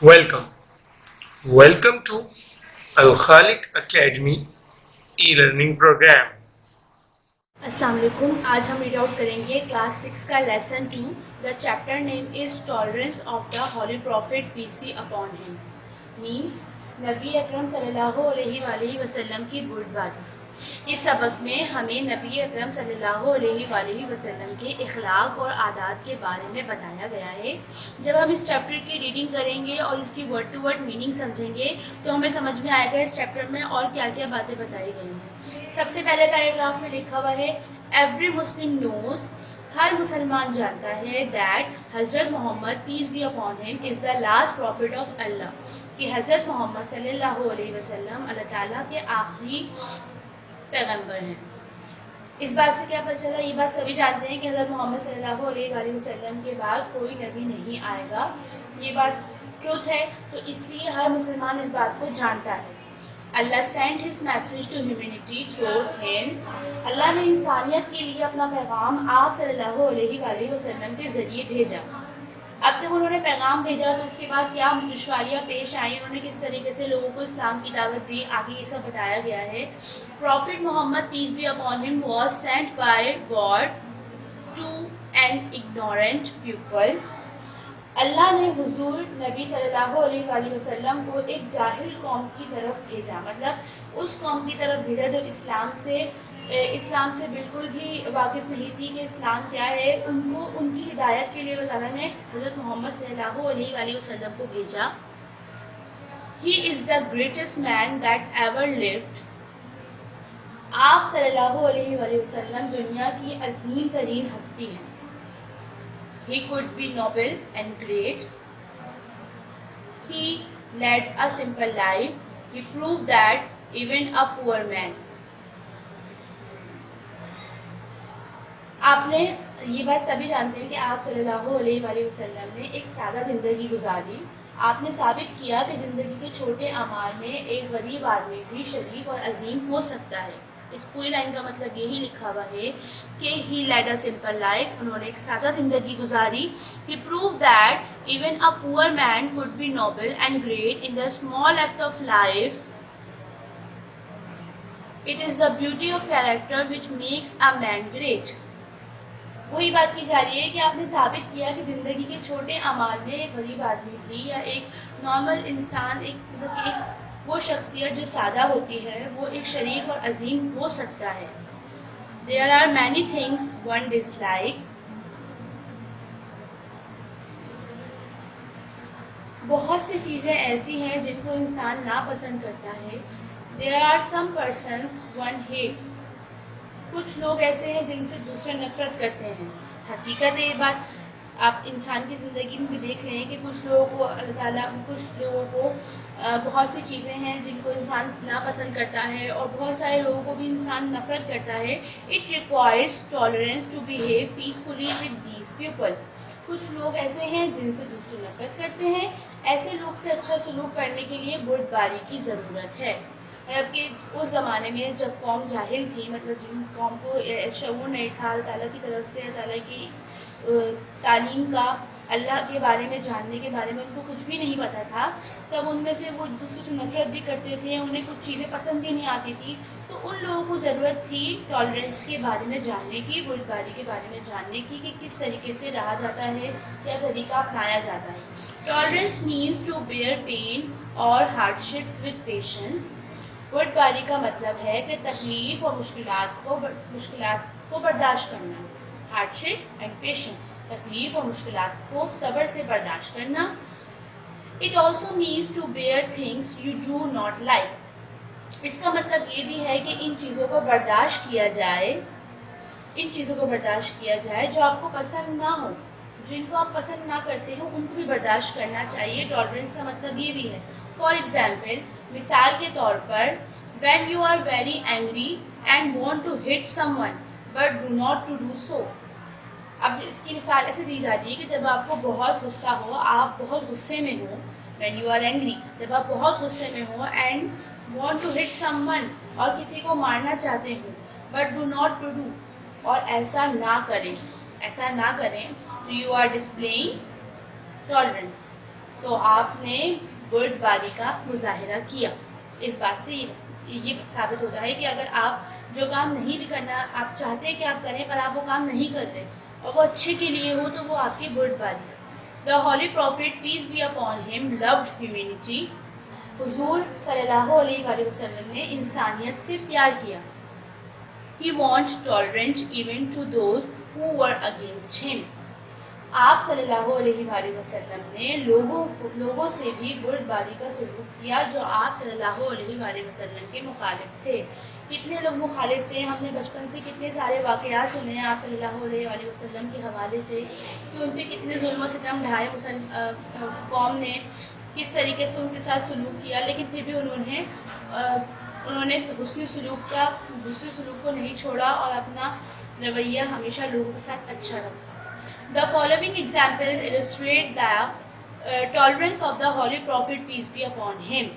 Welcome. Welcome to Al Khalik Academy e-learning program. السلام علیکم. آج ہم ریڈ آؤٹ کریں گے کلاس 6 کا lesson 2. The chapter name is tolerance of the holy prophet peace be upon him. Means نبی اکرم صلی اللہ علیہ وآلہ وسلم کی برد باری. اس سبق میں ہمیں نبی اکرم صلی اللہ علیہ وآلہ وسلم کے اخلاق اور عادات کے بارے میں بتایا گیا ہے. جب ہم اس چیپٹر کی ریڈنگ کریں گے اور اس کی ورڈ ٹو ورڈ میننگ سمجھیں گے تو ہمیں سمجھ میں آئے گا اس چیپٹر میں اور کیا کیا باتیں بتائی گئی ہیں. سب سے پہلے پیراگراف میں لکھا ہوا ہے ایوری مسلم نوز، ہر مسلمان جانتا ہے دیٹ حضرت محمد peace be upon him is the last prophet of Allah, کہ حضرت محمد صلی اللہ علیہ وسلم اللہ تعالیٰ کے آخری پیغمبر ہیں. اس بات سے کیا پتہ چلا؟ یہ بات سبھی جانتے ہیں کہ حضرت محمد صلی اللہ علیہ وآلہ وسلم کے بعد کوئی نبی نہیں آئے گا. یہ بات ٹروتھ ہے، تو اس لیے ہر مسلمان اس بات کو جانتا ہے. اللہ sent his message to humanity through him. اللہ نے انسانیت کے لیے اپنا پیغام آپ صلی اللہ علیہ وآلہ وسلم کے ذریعے بھیجا. اب جب انہوں نے پیغام بھیجا تو اس کے بعد کیا دشواریاں پیش آئیں، انہوں نے کس طریقے سے لوگوں کو اسلام کی دعوت دی، آگے یہ سب بتایا گیا ہے. Prophet Muhammad peace be upon him was sent by God to an ignorant people. Allah نے حضور نبی صلی اللہ علیہ وآلہ وسلم کو ایک جاہل قوم کی طرف بھیجا، مطلب اس قوم کی طرف بھیجا جو اسلام سے بالکل بھی واقف نہیں تھی کہ اسلام کیا ہے. ان کی ہدایت کے لیے اللہ تعالیٰ نے حضرت محمد صلی اللہ علیہ وآلہ وسلم کو بھیجا. He is the greatest man that ever lived. آپ صلی اللہ علیہ وآلہ وسلم دنیا کی عظیم ترین ہستی ہیں. He could be noble and great. He led a simple life. He proved that even a poor man. آپ نے یہ بات سبھی جانتے ہیں کہ آپ صلی اللہ علیہ وآلہ وسلم نے ایک سادہ زندگی گزاری. آپ نے ثابت کیا کہ زندگی کے چھوٹے اعمال میں ایک غریب آدمی بھی شریف اور عظیم ہو سکتا ہے. اس پوری لائن کا مطلب یہی لکھا ہوا ہے کہ he led a simple life, انہوں نے ایک سادہ زندگی گزاری. He prove that even a poor man could be noble and great in the small act of life. It is the beauty of character which makes a man great. وہی بات کی جا رہی ہے کہ آپ نے ثابت کیا کہ زندگی کے چھوٹے اعمال میں ایک غریب آدمی بھی یا ایک نارمل انسان، ایک وہ شخصیت جو سادہ ہوتی ہے وہ ایک شریف اور عظیم ہو سکتا ہے. There are many things one dislike. بہت سی چیزیں ایسی ہیں جن کو انسان ناپسند کرتا ہے. There are some persons one hates. کچھ لوگ ایسے ہیں جن سے دوسرے نفرت کرتے ہیں. حقیقت ہے یہ بات. آپ انسان کی زندگی میں بھی دیکھ لیں کہ کچھ لوگوں کو اللہ تعالیٰ بہت سی چیزیں ہیں جن کو انسان ناپسند کرتا ہے اور بہت سارے لوگوں کو بھی انسان نفرت کرتا ہے. It requires tolerance to behave peacefully with these people. کچھ لوگ ایسے ہیں جن سے دوسرے نفرت کرتے ہیں. ایسے لوگ سے اچھا سلوک کرنے کے لیے بردباری کی ضرورت ہے. مطلب کہ اس زمانے میں جب قوم جاہل تھی، مطلب جن قوم کو شعور نہیں تھا اللہ تعالیٰ کی طرف سے، اللہ تعالیٰ کی تعلیم کا، اللہ کے بارے میں جاننے کے بارے میں ان کو کچھ بھی نہیں پتہ تھا، تب ان میں سے وہ دوسروں سے نفرت بھی کرتے تھے، انہیں کچھ چیزیں پسند بھی نہیں آتی تھی. تو ان لوگوں کو ضرورت تھی ٹالرنس کے بارے میں جاننے کی، بردباری کے بارے میں جاننے کی کہ کس طریقے سے رہا جاتا ہے، کیا طریقہ اپنایا جاتا ہے. Tolerance means to bear pain اور ہارڈ شپس ود پیشنس. بردباری کا مطلب ہے کہ تکلیف اور مشکلات کو برداشت کرنا. ہارڈ شپ اینڈ پیشنس، تکلیف اور مشکلات کو صبر سے برداشت کرنا. It also means to bear things you do not like. اس کا مطلب یہ بھی ہے کہ ان چیزوں کو برداشت کیا جائے جو آپ کو پسند نہ ہو. جن کو آپ پسند نہ کرتے ہو ان کو بھی برداشت کرنا چاہیے. ٹالرنس کا مطلب یہ بھی ہے. فار ایگزامپل، مثال کے طور پر، when you are very angry and want to hit someone but do not to do so. اب اس کی مثال ایسے دی جاتی ہے کہ جب آپ کو بہت غصہ ہو، آپ بہت غصے میں ہو، when you are angry، جب آپ بہت غصے میں ہو and want to hit someone، اور کسی کو مارنا چاہتے ہو، but do not to do، اور ایسا نہ کریں تو you are displaying tolerance. تو آپ نے بردباری کا مظاہرہ کیا. اس بات سے یہ ثابت ہوتا ہے کہ اگر آپ جو کام نہیں بھی کرنا آپ چاہتے ہیں کہ آپ کریں پر آپ وہ کام نہیں کر رہے اور وہ اچھے کے لیے ہو تو وہ آپ کی بردباری ہے. The Holy Prophet, peace be upon him, loved humanity. حضور صلی اللہ علیہ وآلہ وسلم نے انسانیت سے پیار کیا. He wanted tolerance even to those who were against him. آپ صلی اللہ علیہ وآلہ وسلم نے لوگوں سے بھی بردباری کا سلوک کیا جو آپ صلی اللہ علیہ وآلہ وسلم کے مخالف تھے. کتنے لوگ مخالف تھے, ہم نے بچپن سے کتنے سارے واقعات سنے ہیں آپ صلی اللہ علیہ وآلہ وسلم کے حوالے سے کہ ان پہ کتنے ظلم و ستم ڈھائے قوم نے, کس طریقے سے ان کے ساتھ سلوک کیا, لیکن پھر بھی انہوں نے حسن سلوک کو نہیں چھوڑا اور اپنا رویہ ہمیشہ لوگوں کے ساتھ اچھا رکھا. The following examples illustrate the tolerance of the Holy Prophet, peace be upon him.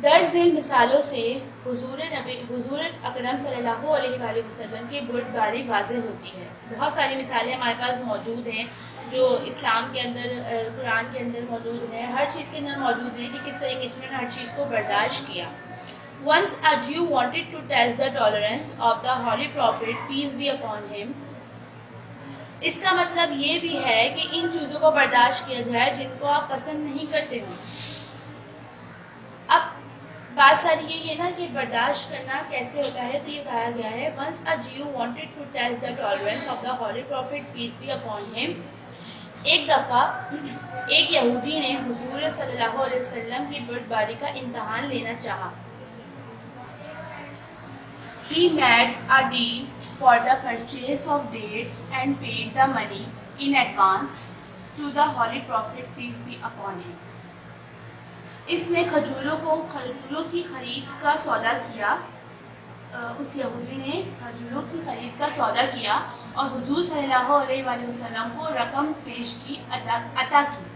درج ذیل مثالوں سے حضور اکرم صلی اللہ علیہ وآلہ وسلم کی بردباری واضح ہوتی ہے. بہت ساری مثالیں ہمارے پاس موجود ہیں جو اسلام کے اندر, قرآن کے اندر موجود ہیں, ہر چیز کے اندر موجود ہیں کہ کس طریقے سے انہوں نے ہر چیز کو برداشت کیا. Once a Jew wanted to test the tolerance of the Holy Prophet, peace be upon him. اس کا مطلب یہ بھی ہے کہ ان چیزوں کو برداشت کیا جائے جن کو آپ پسند نہیں کرتے ہوں. اب بات ساری یہی ہے نا کہ برداشت کرنا کیسے ہوتا ہے, تو یہ کہا گیا ہے once a Jew wanted to test the tolerance of the Holy Prophet, peace be upon him. ایک دفعہ ایک یہودی نے حضور صلی اللہ علیہ وسلم کی بردباری کا امتحان لینا چاہا. He made a deal for the purchase of dates and paid the money in advance to the Holy Prophet, peace be upon him. اس نے کھجوروں کی خرید کا سودا کیا. اس یہودی نے کھجوروں کی خرید کا سودا کیا اور حضور صلی اللہ علیہ وآلہ وسلم کو رقم پیش کی, عطا کی.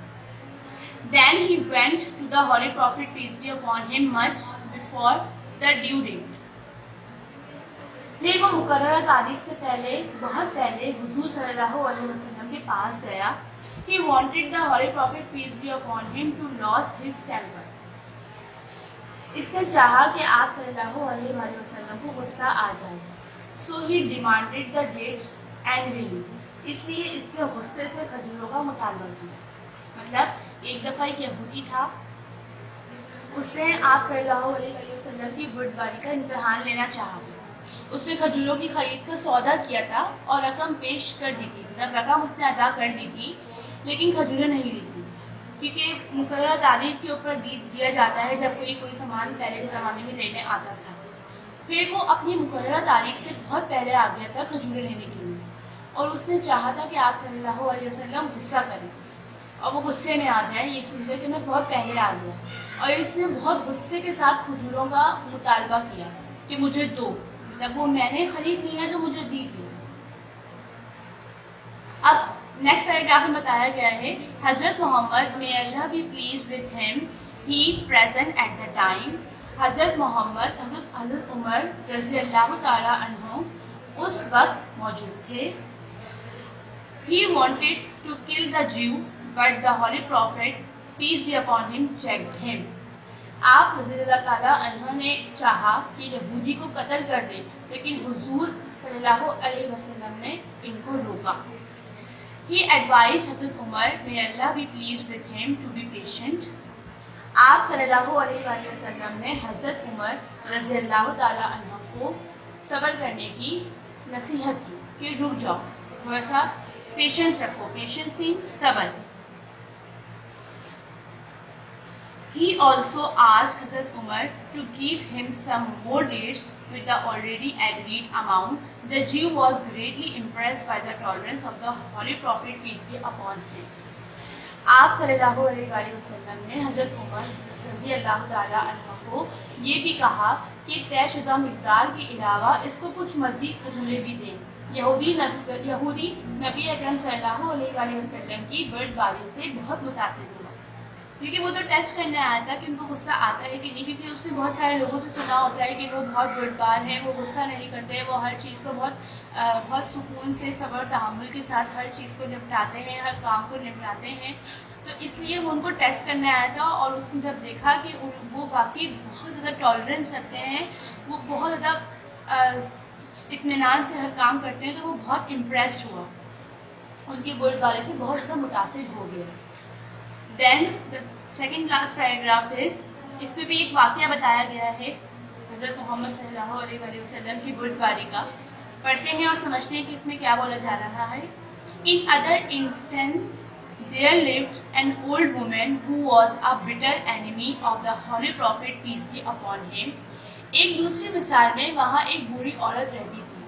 Then he went to the Holy Prophet, peace be upon him, much before the due date. پھر وہ مقررہ تاریخ سے بہت پہلے حضور صلی اللہ علیہ وسلم کے پاس گیا. He wanted the Holy Prophet, peace be upon him, to lose his temper. اس نے چاہا کہ آپ صلی اللہ علیہ وآلہ وسلم کو غصہ آ جائے. So he demanded the dates angrily. اس لیے اس نے غصے سے کھجوروں کا مطالبہ کیا. مطلب ایک دفعہ ایک یہودی تھا, اس نے آپ صلی اللہ علیہ وسلم کی بردباری کا امتحان لینا چاہا. اس نے کھجوروں کی خرید کا سودا کیا تھا اور رقم پیش کر دی تھی, مطلب رقم اس نے ادا کر دی تھی لیکن کھجوریں نہیں لی تھی, کیونکہ مقررہ تاریخ کے اوپر دیا جاتا ہے جب کوئی سامان پہلے کے زمانے میں لینے آتا تھا. پھر وہ اپنی مقررہ تاریخ سے بہت پہلے آ گیا تھا کھجوریں لینے کے لیے, اور اس نے چاہا تھا کہ آپ صلی اللہ علیہ وسلم غصہ کریں اور وہ غصے میں آ جائیں یہ سن کر کہ میں بہت پہلے آ گیا. اور اس نے بہت غصے کے ساتھ کھجوروں کا مطالبہ کیا کہ مجھے دو, جب وہ میں نے خرید لی ہے تو مجھے دیجیے. اب نیکسٹ پیراگراف میں بتایا گیا ہے حضرت محمد, may Allah be pleased with him, he present at the time. حضرت عمر رضی اللہ تعالیٰ عنہ اس وقت موجود تھے. He wanted to kill the Jew, but the Holy Prophet, peace be upon him, checked him. آپ رضی اللہ تعالیٰ عنہ نے چاہا کہ یہودی کو قتل کر دیں, لیکن حضور صلی اللہ علیہ وسلم نے ان کو روکا. He advised حضرت عمر, may Allah be pleased with him, to be patient. آپ صلی اللہ علیہ وآلہ وسلم نے حضرت عمر رضی اللہ تعالیٰ عنہ کو صبر کرنے کی نصیحت کی کہ رک جاؤ, تھوڑا سا پیشنس رکھو. پیشنس مین صبر. He also asked Hazrat Umar to give him some more dates with the already agreed amount. The Jew was greatly impressed by the tolerance of the Holy Prophet, peace be upon him. آپ صلی اللہ علیہ وآلہ وسلم نے حضرت عمر رضی اللہ تعالیٰ عنہ کو یہ بھی کہا کہ طے شدہ مقدار کے علاوہ اس کو کچھ مزید کھجوریں بھی دیں. یہودی نبی اکرم صلی اللہ علیہ وآلہ وسلم کی بردباری سے بہت متاثر ہوا, کیونکہ وہ تو ٹیسٹ کرنے آیا تھا کہ ان کو غصہ آتا ہے کہ نہیں, کیونکہ اس نے بہت سارے لوگوں سے سنا ہوتا ہے کہ وہ بہت بردبار ہیں, وہ غصہ نہیں کرتے, وہ ہر چیز کو بہت سکون سے صبر تحمل کے ساتھ ہر چیز کو نپٹاتے ہیں, ہر کام کو نپٹاتے ہیں. تو اس لیے وہ ان کو ٹیسٹ کرنے آیا تھا، اور اس نے جب دیکھا کہ وہ واقعی بہت زیادہ ٹالرنس رکھتے ہیں، وہ بہت زیادہ اطمینان سے ہر کام کرتے ہیں، تو وہ بہت امپریسڈ ہوا، ان کے ورڈ والے سے بہت زیادہ متاثر ہو گیا. دین دا سیکنڈ لاسٹ پیراگراف از، اس پہ بھی ایک واقعہ بتایا گیا ہے حضرت محمد صلی اللہ علیہ وسلم کی برد باری کا. پڑھتے ہیں اور سمجھتے ہیں کہ اس میں کیا بولا جا رہا ہے. In other instance, there lived an old woman who was a bitter enemy of the Holy Prophet, peace be upon him. ایک دوسری مثال میں وہاں ایک بری عورت رہتی تھی.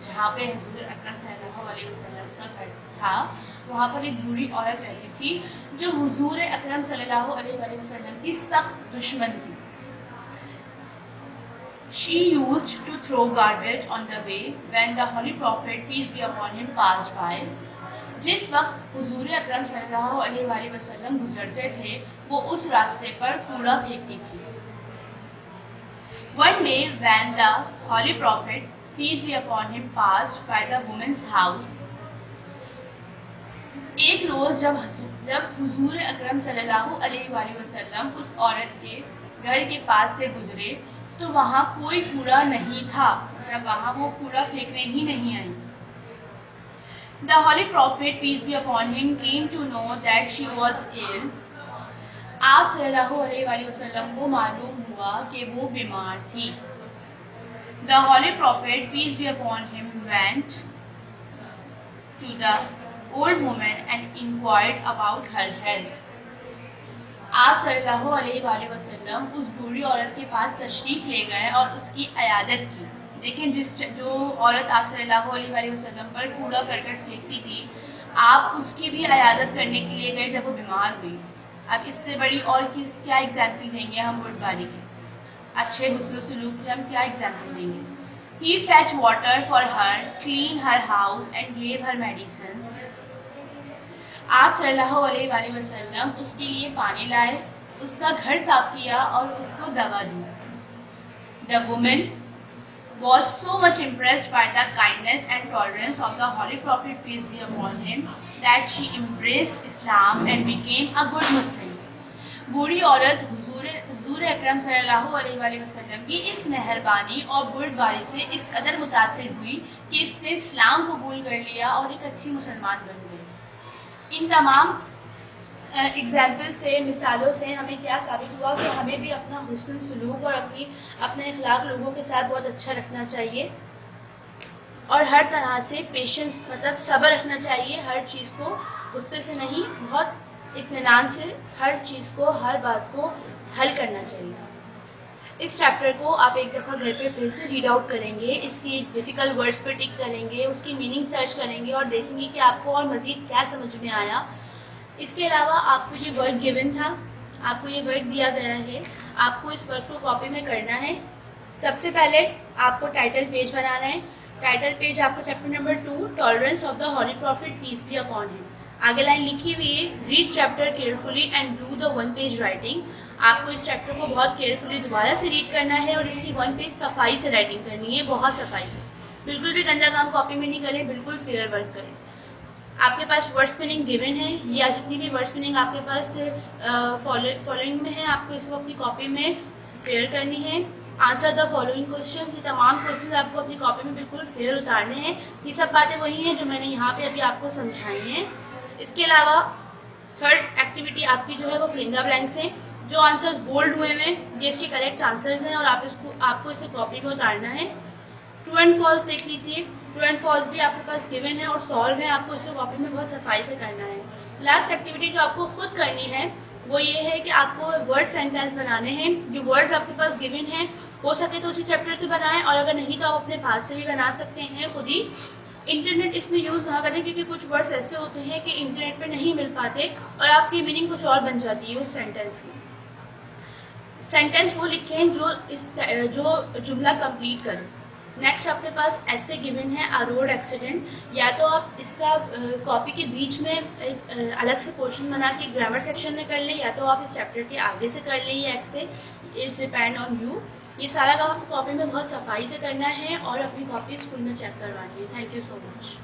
جہاں پہ حضور اکرم صلی اللہ علیہ وسلم کا گھر تھا، وہاں پر ایک بری عورت رہتی تھی جو حضور اکرم صلی اللہ علیہ وسلم کی سخت دشمن تھی. She used to throw garbage on the way when the Holy Prophet, peace be upon him, passed by. جس وقت حضور اکرم صلی اللہ علیہ وسلم گزرتے تھے، وہ اس راستے پر کوڑا پھینکتی تھی. One day when the Holy Prophet, peace be upon him, passed by the woman's house. ایک روز جب حضور اکرم صلی اللہ علیہ وسلم اس عورت کے گھر کے پاس سے گزرے تو وہاں کوئی کوڑا نہیں تھا، جب وہاں وہ کوڑا پھینکنے ہی نہیں آئی. The Holy Prophet, peace be upon him, came to know that she was ill. آپ صلی اللہ علیہ وسلم کو معلوم ہوا کہ وہ بیمار تھی. The Holy Prophet, peace be upon him, went to the old woman and inquired about her health. آپ صلی اللہ علیہ وسلم اس بوڑھی عورت کے پاس تشریف لے گئے اور اس کی عیادت کی. دیکھیں، جو عورت آپ صلی اللہ علیہ وسلم پر کوڑا کرکٹ پھینکتی تھی، آپ اس کی بھی عیادت کرنے کے لیے گئے جب وہ بیمار ہوئی. اب اس سے بڑی اور کیا ایگزامپل دیں گے ہم برد باری کی؟ اچھے حسن و سلوک کی ہم کیا ایگزامپل دیں گے؟ He fetched water for her, cleaned her house and gave her medicines. آپ صلی اللہ علیہ وسلم اس کے لیے پانی لائے، اس کا گھر صاف کیا اور اس کو دوا دی. The woman was so much impressed by the kindness and tolerance of the Holy Prophet, peace be upon him, that she embraced Islam and became a good Muslim. بوڑھی عورت حضور اکرم صلی اللہ علیہ وسلم کی اس مہربانی اور برد باری سے اس قدر متاثر ہوئی کہ اس نے اسلام قبول کر لیا اور ایک اچھی مسلمان بن گئی. ان تمام اگزامپل سے، مثالوں سے ہمیں کیا ثابت ہوا کہ ہمیں بھی اپنا حسن سلوک اور اپنے اخلاق لوگوں کے ساتھ بہت اچھا رکھنا چاہیے، اور ہر طرح سے پیشنس مطلب صبر رکھنا چاہیے. ہر چیز کو غصے سے نہیں، بہت اطمینان سے ہر چیز کو، ہر بات کو حل کرنا چاہیے. اس چیپٹر کو آپ ایک دفعہ گھر پہ پھر سے ریڈ آؤٹ کریں گے، اس کی ڈیفیکلٹ ورڈز پہ ٹک کریں گے، اس کی میننگ سرچ کریں گے اور دیکھیں گے کہ آپ کو اور مزید کیا سمجھ میں آیا. اس کے علاوہ آپ کو یہ ورک گیون تھا، آپ کو یہ ورک دیا گیا ہے، آپ کو اس ورک کو کاپی میں کرنا ہے. سب سے پہلے آپ کو ٹائٹل پیج بنانا ہے. ٹائٹل پیج آپ کو چیپٹر نمبر 2 ٹالرنس آف دا ہالی پروفٹ، پیس بی اپون ہم. آگے لائن لکھی ہوئی ہے، read chapter carefully and do the 1 page writing. آپ کو اس چیپٹر کو بہت کیئرفلی دوبارہ سے ریڈ کرنا ہے اور اس کی 1 پیج صفائی سے رائٹنگ کرنی ہے، بہت صفائی سے. بالکل بھی گندا کام کاپی میں نہیں کریں، بالکل فیئر ورک کریں. آپ کے پاس ورڈ اسپننگ گیون ہے، یا جتنی بھی ورڈ اسپننگ آپ کے پاس فالوئنگ میں ہے، آپ کو اس وقت کی کاپی میں فیئر کرنی ہے. آنسر دا فالوئنگ کوشچنز، یہ تمام کوشچنز آپ کو اپنی کاپی میں بالکل فیئر اتارنے ہیں. یہ سب باتیں وہی ہیں جو میں نے یہاں پہ ابھی آپ کو سمجھائی ہیں. اس کے علاوہ تھرڈ ایکٹیویٹی آپ کی جو ہے وہ فلنگ دا بلینکس ہیں. جو آنسرز بولڈ ہوئے ہیں یہ اس کے کریکٹ آنسرز ہیں اور آپ کو اسے کاپی میں اتارنا ہے. ٹرو اینڈ فالس دیکھ لیجیے، ٹرو اینڈ فالس بھی آپ کے پاس گیون ہے اور سالو ہے، آپ کو اسے کاپی میں بہت صفائی سے کرنا ہے. لاسٹ ایکٹیویٹی جو آپ کو خود کرنی ہے وہ یہ ہے کہ آپ کو ورڈ سینٹینس بنانے ہیں. جو ورڈز آپ کے پاس گیون ہیں ہو سکے تو اسی چیپٹر سے بنائیں، اور اگر نہیں تو آپ اپنے پاس سے بھی بنا سکتے ہیں خود ہی. انٹرنیٹ اس میں یوز نہ کریں کیونکہ کچھ ورڈز ایسے ہوتے ہیں کہ انٹرنیٹ پہ نہیں مل پاتے اور آپ کی میننگ کچھ اور بن جاتی ہے اس سینٹینس کی. سینٹینس وہ لکھیں جو جملہ کمپلیٹ کریں. نیکسٹ آپ کے پاس ایسے گیون ہے ا روڈ ایکسیڈنٹ. یا تو آپ اس کا کاپی کے بیچ میں ایک الگ سے پورشن بنا کے گرامر سیکشن میں کر لیں، یا تو آپ اس چیپٹر کے آگے سے کر لیں یا ایک سے. It's depend on you. یہ سارا کام آپ کو کاپی میں بہت صفائی سے کرنا ہے اور اپنی کاپی اسکول میں چیک کروانی ہے. Thank you so much.